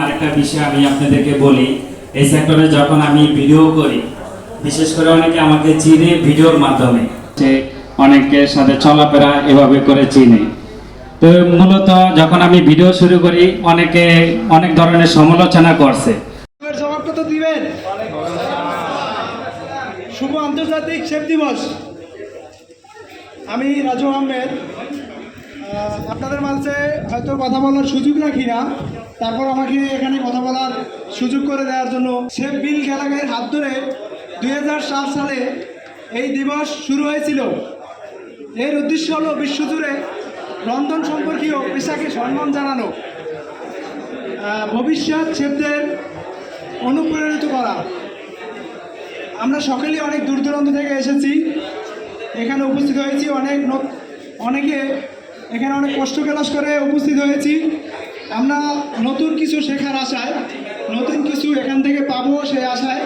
আরেকটা বিষয় আমি আপনাদেরকে বলি, এই সেক্টরে যখন আমি ভিডিও করি, বিশেষ করে অনেকে আমাকে চিনে ভিডিওর মাধ্যমে, সে অনেকের সাথে চলাফেরা এভাবে করে চিনে। তো মূলত যখন আমি ভিডিও শুরু করি, অনেকে অনেক ধরনের সমালোচনা করছে। জবাবটা তো দিবেন। শুভ আন্তর্জাতিক শেফ দিবস। আমি রাজু আহমেদ, আপনাদের মাঝে হয়তো কথা বলার সুযোগ রাখি না, তারপর আমাকে এখানে কথা বলার সুযোগ করে দেওয়ার জন্য শেফ বিল গ্যালাগের হাত ধরে 2004 সালে এই দিবস শুরু হয়েছিল। এর উদ্দেশ্য হলো বিশ্বজুড়ে রন্ধন সম্পর্কীয় পেশাকে সম্মান জানানো, ভবিষ্যৎ শেফদের অনুপ্রাণিত করা। আমরা সকলেই অনেক দূর দূরান্ত থেকে এসেছি, এখানে উপস্থিত হয়েছি, অনেকে এখানে অনেক কষ্ট ক্লাস করে উপস্থিত হয়েছি। আমরা নতুন কিছু শেখার আশায়, নতুন কিছু এখান থেকে পাবো সেই আশায়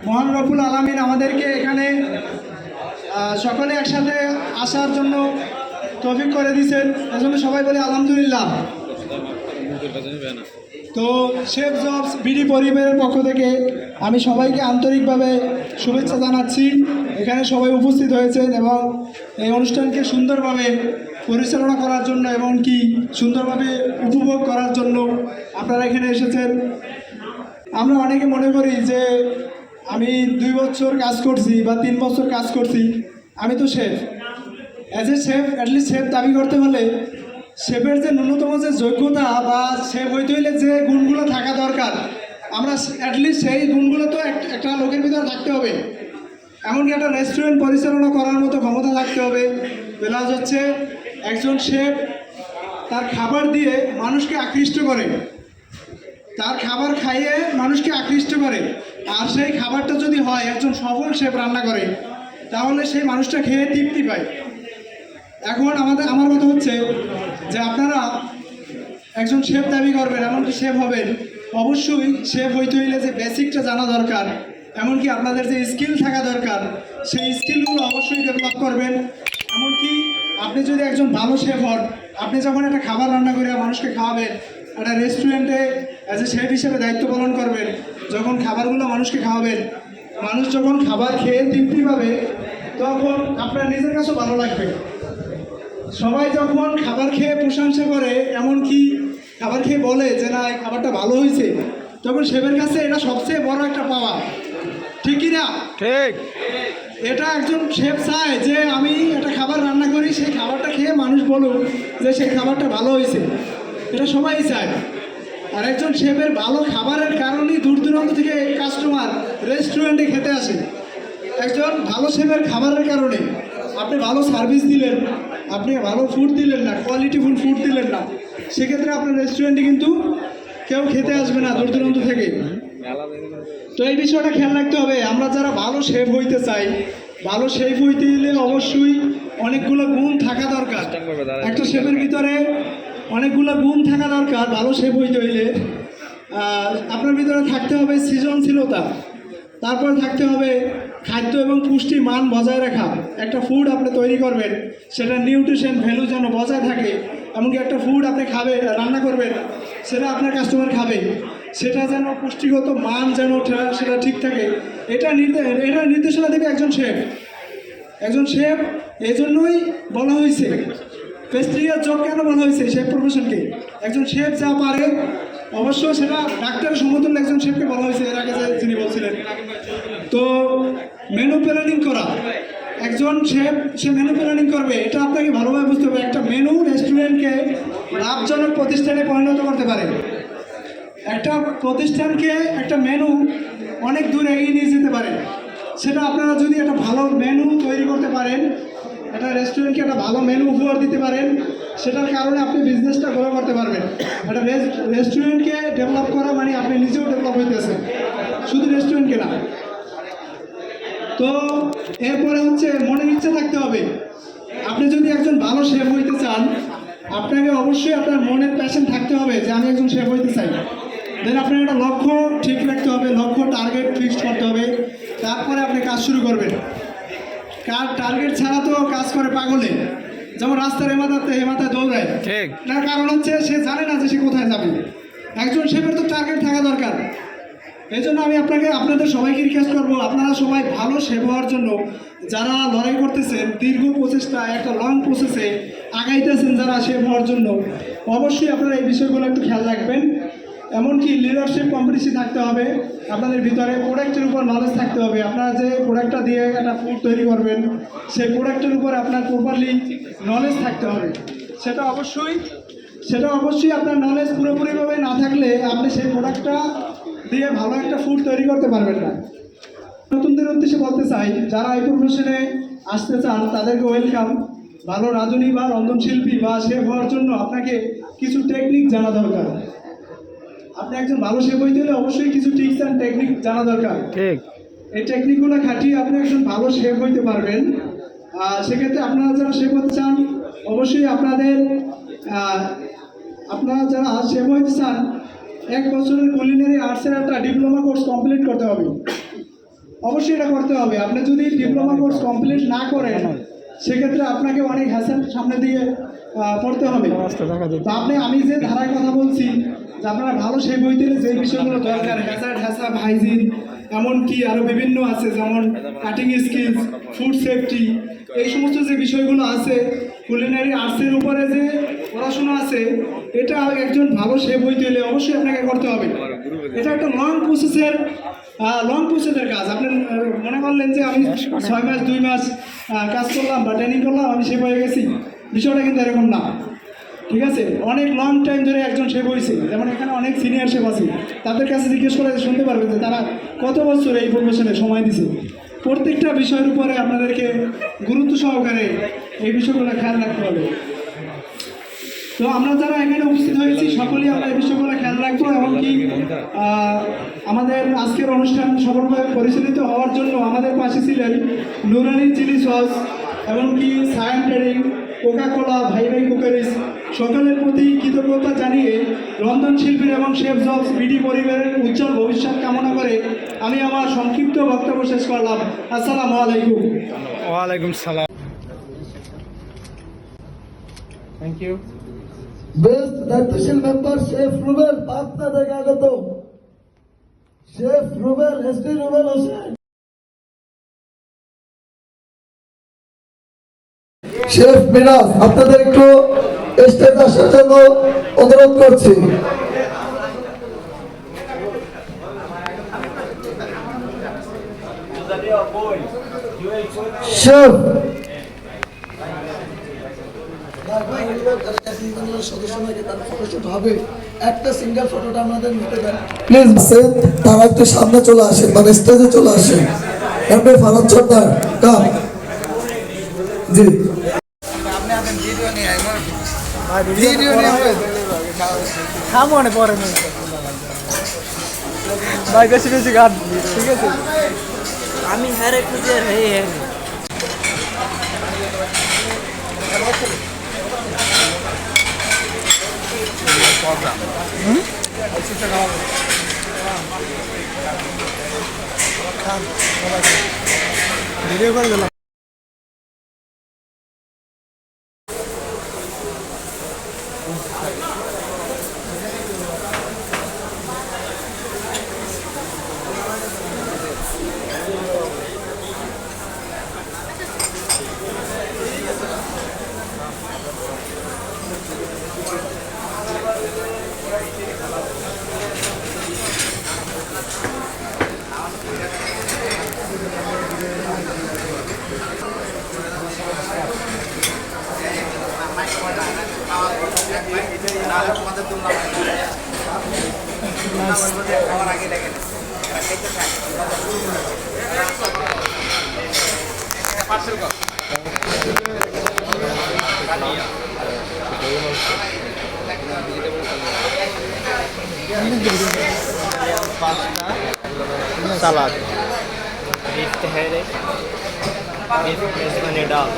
মহান রব্বুল আলামিন আমাদেরকে এখানে সকলে একসাথে আসার জন্য তৌফিক করে দিয়েছেন। এজন্য সবাই বলে আলহামদুলিল্লাহ। তো শেফ জবস বিডি পরিবারের পক্ষ থেকে আমি সবাইকে আন্তরিকভাবে শুভেচ্ছা জানাচ্ছি। এখানে সবাই উপস্থিত হয়েছেন এবং এই অনুষ্ঠানকে সুন্দরভাবে পরিচালনা করার জন্য এবং কি সুন্দরভাবে উপভোগ করার জন্য আপনারা এখানে এসেছেন। আমরা অনেকে মনে করি যে আমি 2 বছর কাজ করছি বা 3 বছর কাজ করছি, আমি তো chef. As a chef, at least chef দাবি করতে হলে শেফের যে ন্যূনতম যে যোগ্যতা বা শেফ হইতে হইলে যে গুণগুলো থাকা দরকার, আমরা অ্যাটলিস্ট সেই গুণগুলো তো একটা লোকের ভিতরে থাকতে হবে। এমনকি একটা রেস্টুরেন্ট পরিচালনা করার মতো ক্ষমতা থাকতে হবে। প্লাস হচ্ছে একজন শেফ তার খাবার দিয়ে মানুষকে আকৃষ্ট করে, তার খাবার খাইয়ে মানুষকে আকৃষ্ট করে। আর সেই খাবারটা যদি হয় একজন সফল শেফ রান্না করে, তাহলে সেই মানুষটা খেয়ে তৃপ্তি পায়। এখন আমার কথা হচ্ছে যে আপনারা একজন শেফ দাবি করবেন, এমনকি শেফ হবেন, অবশ্যই শেফ হইতে হইলে যে বেসিকটা জানা দরকার, এমনকি আপনাদের যে স্কিল থাকা দরকার, সেই স্কিলগুলো অবশ্যই ডেভেলপ করবেন। এমনকি আপনি যদি একজন ভালো শেফ হন, আপনি যখন একটা খাবার রান্না করে মানুষকে খাওয়াবেন, একটা রেস্টুরেন্টে অ্যাজ এ শেফ হিসেবে দায়িত্ব পালন করবেন, যখন খাবারগুলো মানুষকে খাওয়াবেন, মানুষ যখন খাবার খেয়ে তৃপ্তি পাবে, তখন আপনার নিজের কাছেও ভালো লাগবে। সবাই যখন খাবার খেয়ে প্রশংসা করে, এমনকি খাবার খেয়ে বলে যে না এই খাবারটা ভালো হয়েছে, তখন শেফের কাছে এটা সবচেয়ে বড় একটা পাওয়া, ঠিক কি না? ঠিক। এটা একজন শেফ চায় যে আমি একটা খাবার রান্না করি, সেই খাবারটা খেয়ে মানুষ বলুক যে সেই খাবারটা ভালো হয়েছে, এটা সবাই চায়। আর একজন শেফের ভালো খাবারের কারণেই দূর দূরান্ত থেকে কাস্টমার রেস্টুরেন্টে খেতে আসে। একজন ভালো শেফের খাবারের কারণে আপনি ভালো সার্ভিস দিলেন, আপনি ভালো ফুড দিলেন না, কোয়ালিটিফুল ফুড দিলেন না, সেক্ষেত্রে আপনার রেস্টুরেন্টে কিন্তু কেউ খেতে আসবে না দূর দূরান্ত থেকে। তো এই বিষয়টা খেয়াল রাখতে হবে। আমরা যারা ভালো শেফ হইতে চাই, ভালো শেফ হইতে গেলে অবশ্যই অনেকগুলো গুণ থাকা দরকার। একটা শেফের ভিতরে অনেকগুলো গুণ থাকা দরকার। ভালো শেফ হইতে হইলে আপনার ভিতরে থাকতে হবে সৃজনশীলতা, তারপর থাকতে হবে খাদ্য এবং পুষ্টির মান বজায় রাখা। একটা ফুড আপনি তৈরি করবেন, সেটা নিউট্রিশন ভ্যালু যেন বজায় থাকে। এমনকি একটা ফুড আপনি রান্না করবেন, সেটা আপনার কাস্টমার খাবে, সেটা যেন পুষ্টিগত মান যেন সেটা ঠিক থাকে। এটা নির্দেশনা দেবে একজন শেফ। একজন শেফ এই জন্যই বলা হয়েছে, পেস্ট্রিয়ার জব কেন বলা হয়েছে শেফ প্রফেশনকে। একজন শেফ যা পারে, অবশ্য সেটা ডাক্তারের সমতুল্য একজন শেফকে বলা হয়েছে এর আগে যিনি বলছিলেন। তো মেনু প্ল্যানিং করা, একজন শেফ সে মেনু প্ল্যানিং করবে, এটা আপনাকে ভালোভাবে বুঝতে হবে। একটা মেনু রেস্টুরেন্টকে লাভজনক প্রতিষ্ঠানে পরিণত করতে পারে। একটা প্রতিষ্ঠানকে একটা মেনু অনেক দূর এগিয়ে নিয়ে যেতে পারে। সেটা আপনারা যদি একটা ভালো মেনু তৈরি করতে পারেন, একটা রেস্টুরেন্টকে একটা ভালো মেনু উপহার দিতে পারেন, সেটার কারণে আপনি বিজনেসটা গ্রো করতে পারবেন। একটা রেস্টুরেন্টকে ডেভেলপ করা মানে আপনি নিজেও ডেভেলপ হইতেছেন, শুধু রেস্টুরেন্টকে না। তো এরপরে হচ্ছে মনের ইচ্ছা থাকতে হবে। আপনি যদি একজন ভালো শেফ হইতে চান, আপনাকে অবশ্যই আপনার মনের প্যাশন থাকতে হবে যে আমি একজন শেফ হইতে চাই। দেন আপনার একটা লক্ষ্য ঠিক রাখতে হবে, লক্ষ্য টার্গেট ফিক্সড করতে হবে, তারপরে আপনি কাজ শুরু করবেন। টার্গেট ছাড়া তো কাজ করে পাগলে, যেমন রাস্তার এ মাথায় দৌড়ায়। ঠিক। তার কারণ হচ্ছে সে জানে না যে সে কোথায় যাবে। একজন শেফের তো টার্গেট থাকা দরকার। এই জন্য আমি আপনাদের সবাইকে রিকোয়েস্ট করবো, আপনারা সবাই ভালো শেফ হওয়ার জন্য যারা লড়াই করতেছেন, দীর্ঘ প্রচেষ্টা একটা লং প্রসেসে আগাইতেছেন যারা শেফ হওয়ার জন্য, অবশ্যই আপনারা এই বিষয়গুলো একটু খেয়াল রাখবেন। এমনকি লিডারশিপ কম্পিটিশন থাকতে হবে, আপনাদের ভিতরে প্রোডাক্টের উপর নলেজ থাকতে হবে। আপনারা যে প্রোডাক্টটা দিয়ে একটা ফুড তৈরি করবেন, সেই প্রোডাক্টের উপর আপনার প্রপারলি নলেজ থাকতে হবে। সেটা অবশ্যই আপনার নলেজ পুরোপুরিভাবে না থাকলে আপনি সেই প্রোডাক্টটা দিয়ে ভালো একটা ফুড তৈরি করতে পারবেন না। নতুনদের উদ্দেশ্যে বলতে চাই, যারা এই প্রফেশনে আসতে চান তাদেরকে ওয়েলকাম। ভালো রাঁধুনি বা রন্ধনশিল্পী বা শেফ হওয়ার জন্য আপনাকে কিছু টেকনিক জানা দরকার। আপনি একজন ভালো শেফ হইতে হলে অবশ্যই কিছু টিপস অ্যান্ড টেকনিক জানা দরকার। ঠিক, এই টেকনিকগুলো খাটিয়ে আপনি একজন ভালো শেফ হইতে পারবেন। সেক্ষেত্রে আপনারা যারা শেফ হতে চান, অবশ্যই আপনারা যারা শেফ হইতে চান 1 বছরের কুলিনারি আর্টসের একটা ডিপ্লোমা কোর্স কমপ্লিট করতে হবে। অবশ্যই এটা করতে হবে। আপনি যদি ডিপ্লোমা কোর্স কমপ্লিট না করেন, সেক্ষেত্রে আপনাকে অনেক হ্যাসেল সামনে দিয়ে পড়তে হবে। তো আমি যে ধারায় কথা বলছি, যে আপনারা ভালো শেফ হইতে হলে যে বিষয়গুলো দরকার, হ্যাসাব, হাইজিন, এমনকি আরও বিভিন্ন আছে, যেমন কাটিং স্কিলস, ফুড সেফটি, এই সমস্ত যে বিষয়গুলো আছে, কুলিনারি আর্টসের উপরে যে পড়াশোনা আছে, এটা একজন ভালো শেফ হইতে হলে অবশ্যই আপনাকে করতে হবে। এটা একটা লং প্রসেসের কাজ। আপনি মনে করলেন যে আমি 6 মাস 2 মাস কাজ করলাম বা ট্রেনিং করলাম, আমি শেফ হয়ে গেছি, বিষয়টা কিন্তু এরকম না। ঠিক আছে, অনেক লং টাইম ধরে একজন শেফ হয়েছে, যেমন এখানে অনেক সিনিয়র শেফ আছে, তাদের কাছে জিজ্ঞেস করে শুনতে পারবেন যে তারা কত বছর এই প্রফেশনে সময় দিছে। প্রত্যেকটা বিষয়ের উপরে আপনাদেরকে গুরুত্ব সহকারে এই বিষয়গুলো খেয়াল রাখতে হবে। তো আমরা যারা এখানে উপস্থিত হয়েছি সকলেই আমরা এই বিষয়গুলো খেয়াল রাখবো। এমনকি আমাদের আজকের অনুষ্ঠান সফলভাবে পরিচালিত হওয়ার জন্য আমাদের পাশে ছিলেন নুরানি চিলি সস, এমনকি সায়ান ট্রেডিং, কোকা-কোলা, ভাই ভাই কুকারিজ, সকলের প্রতি কৃতজ্ঞতা জানিয়ে রন্ধনশিল্পীর এবং শেফ জবস বিডি পরিবারের উজ্জ্বল ভবিষ্যৎ কামনা করে আমি আমার সংক্ষিপ্ত বক্তব্য শেষ করলাম। আসসালামু আলাইকুম। ওয়ালাইকুম সালাম। Thank you. বেস্ট দায়িত্বশীল মেম্বার শেফ রুবেল, পাবনা থেকে আগত chef Rubel, SP Rubel Hossain. Chef Miraj, আপনাদের একটু স্টেজ আসার জন্য অনুরোধ করছি। শেফ একটা সিঙ্গেল ফটোটা আমাদের নিতে দেন প্লিজ। তারা একটু সামনে চলে আসেন, মানে স্টেজে চলে আসেন। এমনি ফারাদ সর্দার কাম জি, মনে পড়ে ভাই, বেশি বেশি গান। ঠিক আছে, আমি হারে খুঁজে হ্যাঁ ভিডিও করে দিলাম। সালাদ, বিফ তেহারি, বিফ মেজবানি ডাল,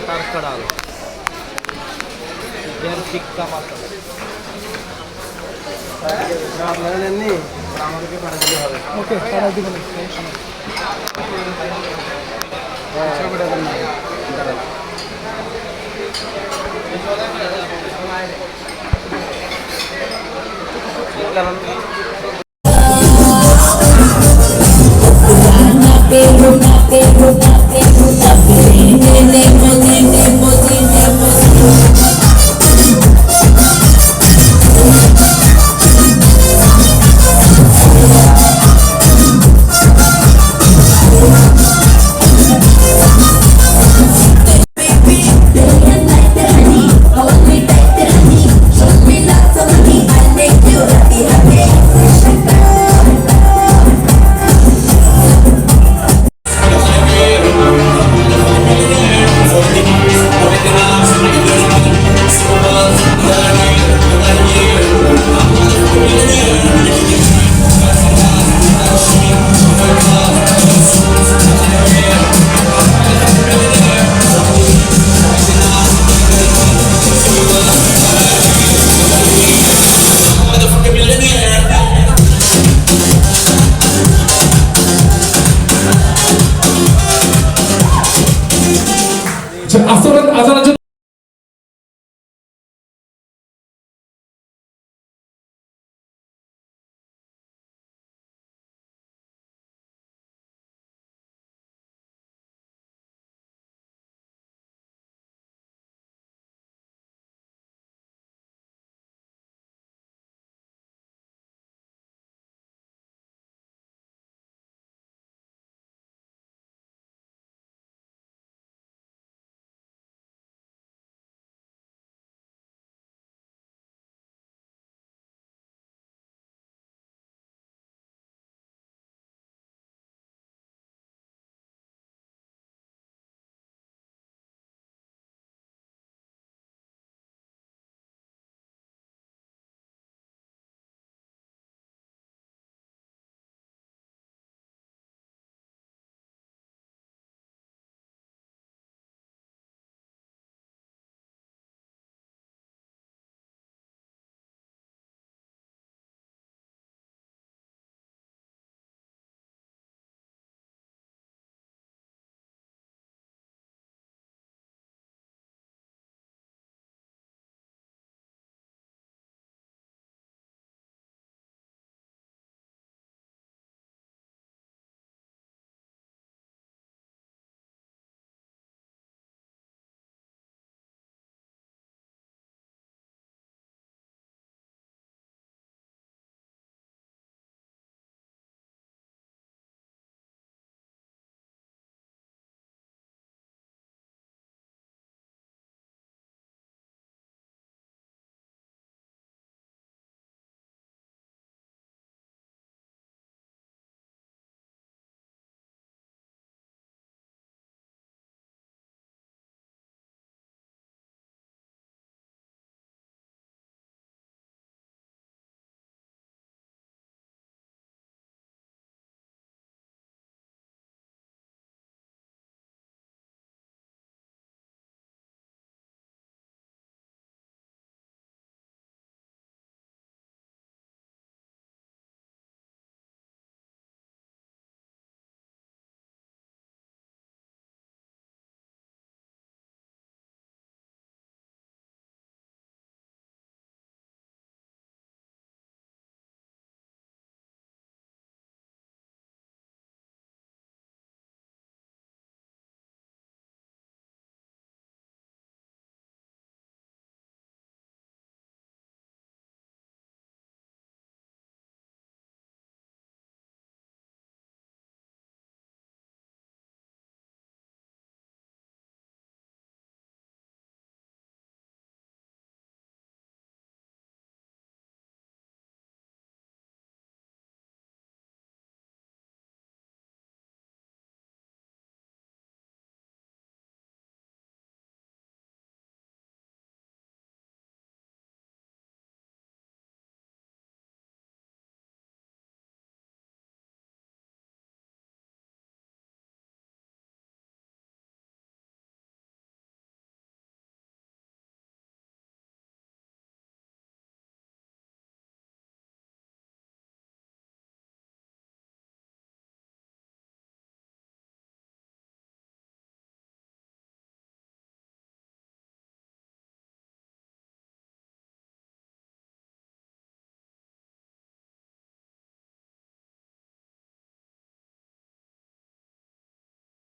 তড়কা ডাল, দেন টিক্কা মশলা। আপনারা নেননি, আমাদেরকে পাঠিয়ে দিলে হবে। ওকে, পাঠিয়ে দিবেন, সমস্যা নেই। হ্যাঁ। কারণ